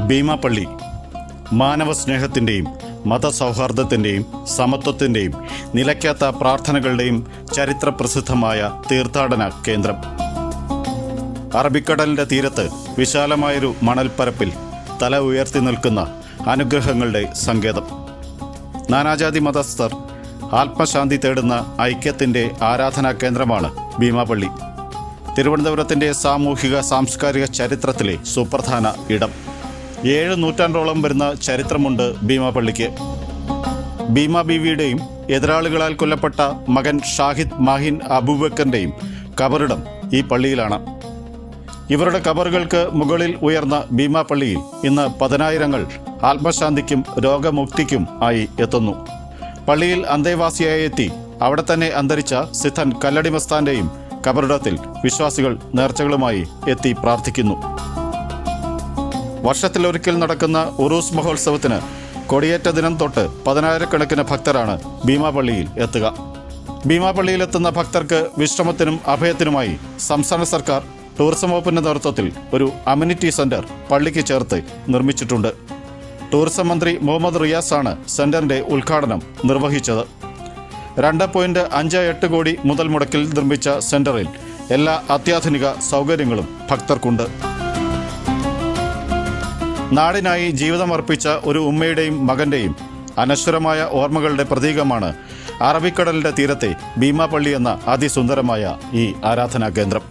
ഭീമാപള്ളി മാനവസ്നേഹത്തിൻ്റെയും മതസൗഹാർദ്ദത്തിൻ്റെയും സമത്വത്തിൻ്റെയും നിലയ്ക്കാത്ത പ്രാർത്ഥനകളുടെയും ചരിത്രപ്രസിദ്ധമായ തീർത്ഥാടന കേന്ദ്രം. അറബിക്കടലിൻ്റെ തീരത്ത് വിശാലമായൊരു മണൽപ്പരപ്പിൽ തല ഉയർത്തി നിൽക്കുന്ന അനുഗ്രഹങ്ങളുടെ സങ്കേതം. നാനാജാതി മതസ്ഥർ ആത്മശാന്തി തേടുന്ന ഐക്യത്തിൻ്റെ ആരാധനാ കേന്ദ്രമാണ് ഭീമാപള്ളി. തിരുവനന്തപുരത്തിൻ്റെ സാമൂഹിക സാംസ്കാരിക ചരിത്രത്തിലെ സുപ്രധാന ഇടം. 7 നൂറ്റാണ്ടോളം വരുന്ന ചരിത്രമുണ്ട് ഭീമാപള്ളിക്ക്. ഭീമ ബീവിയുടെയും എതിരാളികളാൽ കൊല്ലപ്പെട്ട മകൻ ഷാഹിദ് മാഹിൻ അബൂബക്കറിൻ്റെയും കബറിടം ഈ പള്ളിയിലാണ്. ഇവരുടെ കബറുകൾക്ക് മുകളിൽ ഉയർന്ന ഭീമാപള്ളിയിൽ ഇന്ന് പതിനായിരങ്ങൾ ആത്മശാന്തിക്കും രോഗമുക്തിക്കും ആയി എത്തുന്നു. പള്ളിയിൽ അന്തേവാസിയായി എത്തി അവിടെ തന്നെ അന്തരിച്ച സിദ്ധൻ കല്ലടി മസ്താന്റെയും കബറിടത്തിൽ വിശ്വാസികൾ നേർച്ചകളുമായി എത്തി പ്രാർത്ഥിക്കുന്നു. വർഷത്തിലൊരിക്കൽ നടക്കുന്ന ഉറൂസ് മഹോത്സവത്തിന് കൊടിയേറ്റ ദിനം തൊട്ട് 10,000-കണക്കിന് ഭക്തരാണ് ഭീമാപള്ളിയിൽ എത്തുക. ഭീമാപള്ളിയിലെത്തുന്ന ഭക്തർക്ക് വിശ്രമത്തിനും അഭയത്തിനുമായി സംസ്ഥാന സർക്കാർ ടൂറിസം വകുപ്പിന്റെ നേതൃത്വത്തിൽ ഒരു അമ്യൂണിറ്റി സെന്റർ പള്ളിക്ക് ചേർത്ത് നിർമ്മിച്ചിട്ടുണ്ട്. ടൂറിസം മന്ത്രി മുഹമ്മദ് റിയാസാണ് സെന്ററിന്റെ ഉദ്ഘാടനം നിർവഹിച്ചത്. 2.58 കോടി മുതൽ മുടക്കിൽ നിർമ്മിച്ച സെന്ററിൽ എല്ലാ അത്യാധുനിക സൗകര്യങ്ങളും ഭക്തർക്കുണ്ട്. നാടിനായി ജീവിതമർപ്പിച്ച ഒരു ഉമ്മയുടെയും മകന്റെയും അനശ്വരമായ ഓർമ്മകളുടെ പ്രതീകമാണ് അറബിക്കടലിന്റെ തീരത്തെ ഭീമാപള്ളി എന്ന അതിസുന്ദരമായ ഈ ആരാധനാ കേന്ദ്രം.